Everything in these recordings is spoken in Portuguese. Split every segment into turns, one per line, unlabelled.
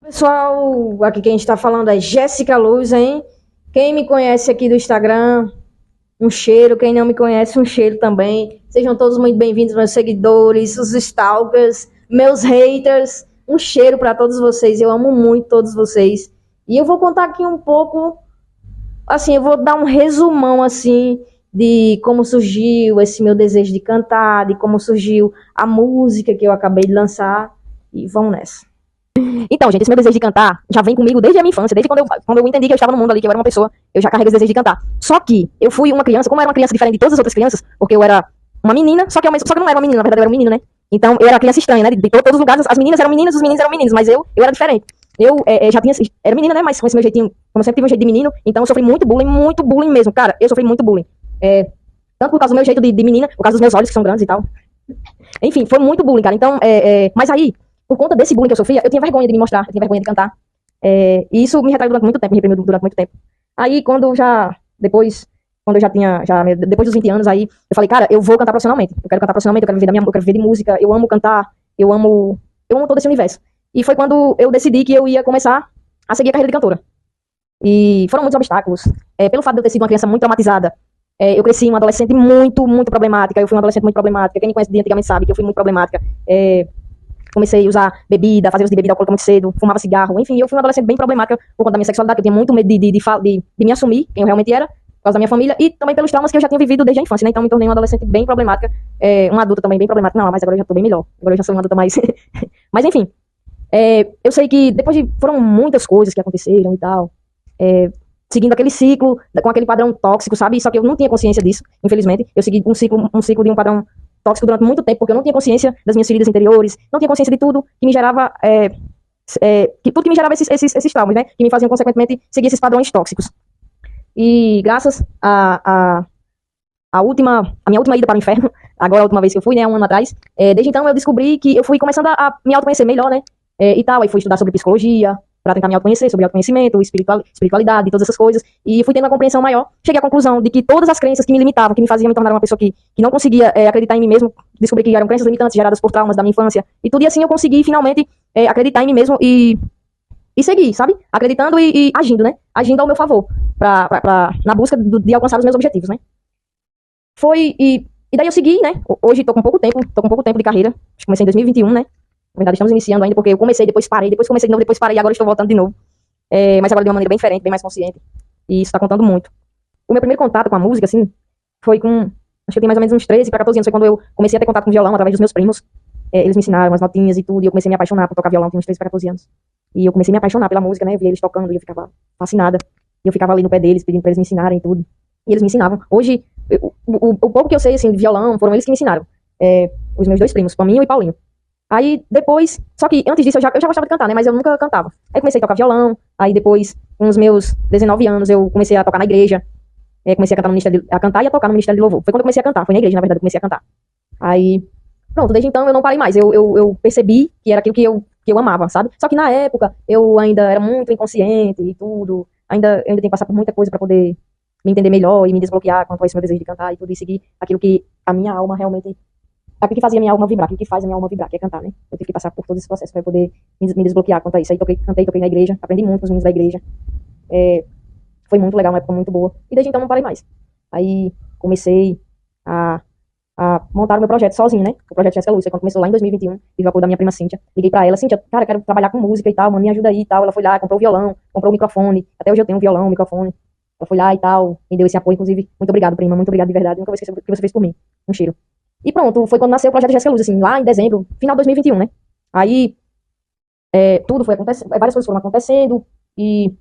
Pessoal, aqui quem está falando é Jéssica Luz, hein? Quem me conhece aqui do Instagram, um cheiro. Quem não me conhece, um cheiro também. Sejam todos muito bem-vindos, meus seguidores, os stalkers, meus haters. Um cheiro para todos vocês. Eu amo muito todos vocês. E eu vou contar aqui um pouco, assim, eu vou dar um resumão, assim, de como surgiu esse meu desejo de cantar, de como surgiu a música que eu acabei de lançar. E vamos nessa. Então, gente, esse meu desejo de cantar já vem comigo desde a minha infância, desde quando eu entendi que eu estava no mundo ali, que eu era uma pessoa, eu já carrego esse desejo de cantar. Só que eu fui uma criança, como eu era uma criança diferente de todas as outras crianças, porque eu era uma menina, só que eu não era uma menina, na verdade eu era um menino, né? Então eu era criança estranha, né? De todos os lugares, as meninas eram meninas, os meninos eram meninos, mas eu era diferente. Eu já tinha, era menina, né? Mas com esse meu jeitinho, como eu sempre tive um jeito de menino, então eu sofri muito bullying mesmo, cara. Eu sofri muito bullying. Tanto por causa do meu jeito de menina, por causa dos meus olhos que são grandes e tal. Enfim, foi muito bullying, cara. Então, mas aí, por conta desse bullying que eu sofria, eu tinha vergonha de me mostrar, eu tinha vergonha de cantar. E isso me retraiu durante muito tempo, me reprimiu durante muito tempo. Aí, quando eu já tinha, depois dos 20 anos, aí, eu falei, cara, eu vou cantar profissionalmente. Eu quero cantar profissionalmente, eu quero viver da minha, eu quero viver de música, eu amo cantar, eu amo todo esse universo. E foi quando eu decidi que eu ia começar a seguir a carreira de cantora. E foram muitos obstáculos. Pelo fato de eu ter sido uma criança muito traumatizada, eu cresci uma adolescente muito problemática. Eu fui uma adolescente muito problemática. Quem me conhece de antigamente sabe que eu fui muito problemática. Comecei a usar bebida, fazer uso de bebida alcoólica muito cedo, fumava cigarro. Enfim, eu fui uma adolescente bem problemática por conta da minha sexualidade, que eu tinha muito medo de me assumir quem eu realmente era, por causa da minha família, e também pelos traumas que eu já tinha vivido desde a infância, né? Então me tornei uma adolescente bem problemática, uma adulta também bem problemática. Não, mas agora eu já tô bem melhor. Agora eu já sou uma adulta mais... Mas enfim, eu sei que foram muitas coisas que aconteceram e tal, seguindo aquele ciclo, com aquele padrão tóxico, sabe? Só que eu não tinha consciência disso, infelizmente. Eu segui um ciclo de um padrão tóxico durante muito tempo, porque eu não tinha consciência das minhas feridas interiores, não tinha consciência de tudo que me gerava, tudo que me gerava esses traumas, né? Que me faziam, consequentemente, seguir esses padrões tóxicos. E graças a minha última ida para o inferno, agora a última vez que eu fui, né, um ano atrás, desde então eu descobri que eu fui começando a me autoconhecer melhor, né? E tal, aí fui estudar sobre psicologia, para tentar me autoconhecer, sobre autoconhecimento, espiritualidade, todas essas coisas, e fui tendo uma compreensão maior, cheguei à conclusão de que todas as crenças que me limitavam, que me faziam me tornar uma pessoa que não conseguia acreditar em mim mesmo, descobri que eram crenças limitantes geradas por traumas da minha infância, e tudo, e assim eu consegui finalmente acreditar em mim mesmo e seguir, sabe? Acreditando e agindo, né? Agindo ao meu favor, na busca de alcançar os meus objetivos, né? E daí eu segui, né? Hoje tô com pouco tempo de carreira, acho que comecei em 2021, né? Na verdade, estamos iniciando ainda, porque eu comecei, depois parei, depois comecei de novo, depois parei, e agora estou voltando de novo. Mas agora de uma maneira bem diferente, bem mais consciente. E isso está contando muito. O meu primeiro contato com a música, assim, foi com... Acho que eu tinha mais ou menos uns 13 para 14 anos. Foi quando eu comecei a ter contato com violão, através dos meus primos. Eles me ensinaram as notinhas e tudo, e eu comecei a me apaixonar por tocar violão, tinha uns 13 para 14 anos. E eu comecei a me apaixonar pela música, né? Eu via eles tocando e eu ficava fascinada. E eu ficava ali no pé deles, pedindo para eles me ensinarem tudo. E eles me ensinavam. Hoje, o pouco que eu sei, assim, de violão, foram eles que me ensinaram. Os meus dois primos, Paminho e Paulinho. Aí depois, só que antes disso eu já gostava de cantar, né? Mas eu nunca cantava. Aí comecei a tocar violão, aí depois, com os meus 19 anos, eu comecei a tocar na igreja. Comecei a cantar no ministério a cantar e a tocar no Ministério de Louvor. Foi quando eu comecei a cantar, foi na igreja, na verdade, eu comecei a cantar. Aí, pronto, desde então eu não parei mais. Eu percebi que era aquilo que eu amava, sabe? Só que na época eu ainda era muito inconsciente e tudo. Eu ainda tenho que passar por muita coisa pra poder me entender melhor e me desbloquear quanto a esse meu desejo de cantar e tudo, e seguir aquilo que a minha alma realmente. Aquilo que fazia a minha alma vibrar, aquilo que faz a minha alma vibrar, que é cantar, né? Eu tive que passar por todo esse processo para poder me desbloquear quanto a isso. Aí toquei na igreja, aprendi muito com os meninos da igreja. Foi muito legal, uma época muito boa. E desde então não parei mais. Aí comecei a montar o meu projeto sozinho, né? O projeto Jéssica Luz, quando começou lá em 2021, tive o apoio da minha prima Cíntia. Liguei pra ela, Cíntia, cara, quero trabalhar com música e tal, mano, me ajuda aí e tal. Ela foi lá, comprou o violão, comprou o microfone. Até hoje eu tenho um violão, um microfone. Ela foi lá e tal, me deu esse apoio, inclusive. Muito obrigado, prima, muito obrigado de verdade. Nunca vou esquecer o que você fez por mim. Um cheiro. E pronto, foi quando nasceu o projeto Jéssica Luz, assim, lá em dezembro, final de 2021, né? Aí, tudo foi acontecendo, várias coisas foram acontecendo, e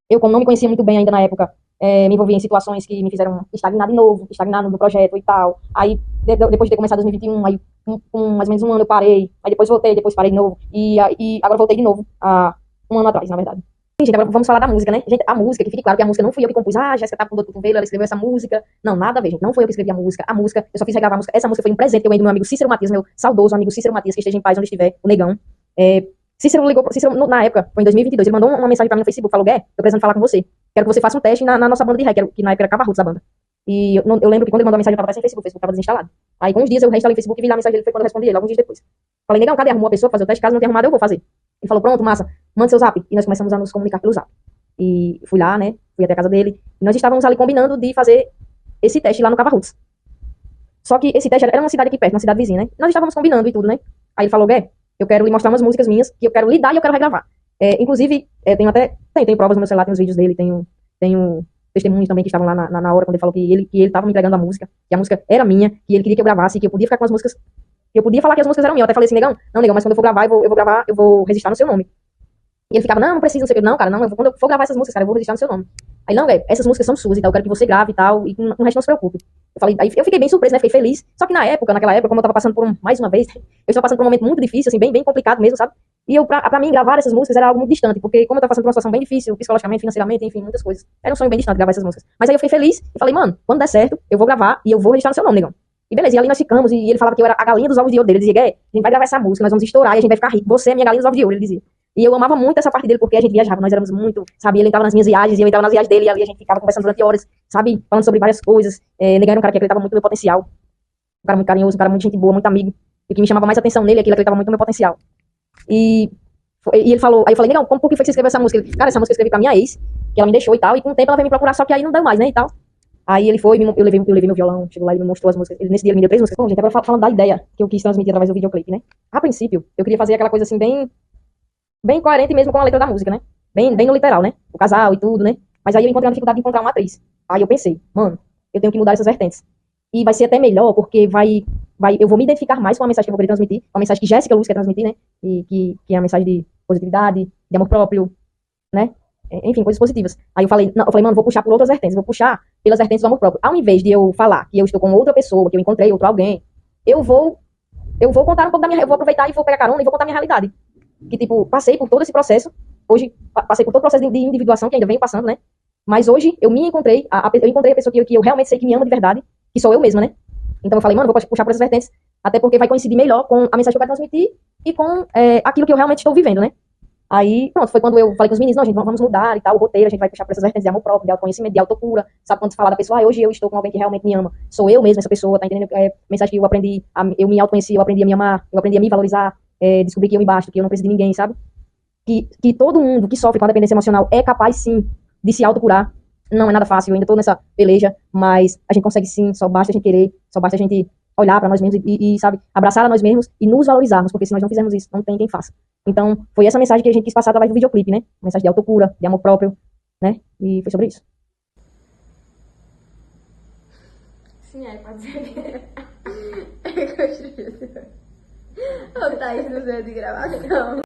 eu, como não me conhecia muito bem ainda na época, me envolvi em situações que me fizeram estagnar de novo, estagnar no projeto e tal. Aí, depois de ter começado 2021, aí, com mais ou menos um ano eu parei, aí depois voltei, depois parei de novo, e agora voltei de novo, há um ano atrás, na verdade. Gente, agora vamos falar da música, né? Gente, a música, que fique claro que a música não fui eu que compus. Ah, Jéssica tá com dor de cotovelo, ela escreveu essa música. Não, nada a ver, gente. Não foi eu que escrevi a música. A música, eu só fiz regravar a música. Essa música foi um presente que eu ganhei do meu amigo Cícero Matias, meu saudoso amigo Cícero Matias, que esteja em paz onde estiver, o negão. Cícero ligou, na época, foi em 2022, ele mandou uma mensagem pra mim no Facebook, falou, Gué, tô precisando falar com você. Quero que você faça um teste na nossa banda de reggae, que na época era Cavarrutos a banda. E eu lembro que quando ele mandou a mensagem, eu tava até sem Facebook, o Facebook tava desinstalado. Aí, com uns dias, eu reinstalei o Facebook e vi lá a mensagem dele, foi quando eu respondi ele, alguns dias depois. Falei, negão, cadê? Arrumou a pessoa pra fazer o teste? Caso não tenha arrumado, eu vou fazer. Ele falou, pronto, massa. manda seu zap. E nós começamos a nos comunicar pelo zap. E fui lá, né? Fui até a casa dele. E nós estávamos ali combinando de fazer esse teste lá no Cava Roots. Só que esse teste era uma cidade aqui perto, uma cidade vizinha, né? Nós estávamos combinando e tudo, né? Aí ele falou, Gé, eu quero lhe mostrar umas músicas minhas que eu quero lhe dar e eu quero regravar. Inclusive, tenho provas no meu celular, tem os vídeos dele, tenho testemunhos também que estavam lá na hora, quando ele falou que ele estava me entregando a música, que a música era minha, que ele queria que eu gravasse, que eu podia ficar com as músicas, que eu podia falar que as músicas eram minhas. Eu até falei assim, negão, não, negão, mas quando eu for gravar, eu vou gravar, eu vou registrar no seu nome. E ele ficava, não precisa, não sei o que, não, cara, não, quando eu for gravar essas músicas, cara, eu vou registrar no seu nome. Aí, não, velho, essas músicas são suas e tal, eu quero que você grave e tal, e com o resto não se preocupe. Eu falei, aí eu fiquei bem surpresa, né, fiquei feliz, só que naquela época, como eu tava passando mais uma vez, eu estava passando por um momento muito difícil, assim, bem complicado mesmo, sabe? E pra mim, gravar essas músicas era algo muito distante, porque como eu tava passando por uma situação bem difícil, psicologicamente, financeiramente, enfim, muitas coisas, era um sonho bem distante gravar essas músicas. Mas aí eu fiquei feliz e falei, mano, quando der certo, eu vou gravar e eu vou registrar no seu nome, negão. E beleza, e ali nós ficamos, e ele falava que eu era a galinha dos ovos de ouro dele. Ele dizia, a gente vai gravar essa música, nós vamos estourar e a gente vai ficar rico. Você é minha galinha dos ovos de ouro, ele dizia. E eu amava muito essa parte dele, porque a gente viajava, nós éramos muito, sabe, ele entrava nas minhas viagens, e eu entrava nas viagens dele, e ali a gente ficava conversando durante horas, sabe, falando sobre várias coisas. Negar era um cara que acreditava muito no meu potencial, um cara muito carinhoso, um cara muito gente boa, muito amigo, e o que me chamava mais atenção nele é que ele acreditava muito no meu potencial. E ele falou, aí eu falei, negão, por que foi que você escreveu essa música? Ele, cara, essa música eu escrevi pra minha ex, que ela me deixou e tal, e com o tempo ela veio me procurar, só que aí não deu mais, né, e tal. Aí ele foi, eu levei meu violão, chegou lá, ele me mostrou as músicas. Nesse dia ele me deu 3 músicas. Bom, gente, agora falando da ideia que eu quis transmitir através do videoclipe, né? A princípio, eu queria fazer aquela coisa assim, bem coerente mesmo com a letra da música, né? Bem no literal, né? O casal e tudo, né? Mas aí eu encontrei uma dificuldade de encontrar uma atriz. Aí eu pensei, mano, eu tenho que mudar essas vertentes. E vai ser até melhor, porque eu vou me identificar mais com a mensagem que eu vou querer transmitir, uma mensagem que Jéssica Luz quer transmitir, né? E que é a mensagem de positividade, de amor próprio, né? Enfim, coisas positivas. Aí eu falei, mano, vou puxar por outras vertentes, vou puxar pelas vertentes do amor próprio. Ao invés de eu falar que eu estou com outra pessoa, que eu encontrei outro alguém, eu vou contar um pouco eu vou aproveitar e vou pegar carona e vou contar a minha realidade. Que, tipo, passei por todo esse processo, hoje, passei por todo o processo de individuação que ainda venho passando, né? Mas hoje, eu me encontrei, eu encontrei a pessoa que eu realmente sei que me ama de verdade, que sou eu mesma, né? Então eu falei, mano, vou puxar por essas vertentes, até porque vai coincidir melhor com a mensagem que eu quero transmitir e com aquilo que eu realmente estou vivendo, né? Aí, pronto, foi quando eu falei com os meninos, não, gente, vamos mudar e tal, o roteiro, a gente vai puxar por essas vertentes de amor próprio, de autoconhecimento, de autocura, sabe, quando você fala da pessoa, hoje eu estou com alguém que realmente me ama, sou eu mesma essa pessoa, tá entendendo? Mensagem que eu aprendi, eu me autoconheci, eu aprendi a me amar, eu aprendi a me valorizar, descobri que eu me basto, que eu não preciso de ninguém, sabe? Que todo mundo que sofre com a dependência emocional é capaz, sim, de se autocurar. Não é nada fácil, eu ainda tô nessa peleja, mas a gente consegue sim, só basta a gente querer, só basta a gente olhar para nós mesmos sabe, abraçar a nós mesmos e nos valorizarmos, porque se nós não fizermos isso, não tem quem faça. Então, foi essa mensagem que a gente quis passar através do videoclipe, né? Uma mensagem de autocura, de amor próprio, né? E foi sobre isso.
Sim, pode ser. Eu construí. Ô, Thaís, não sei de gravação.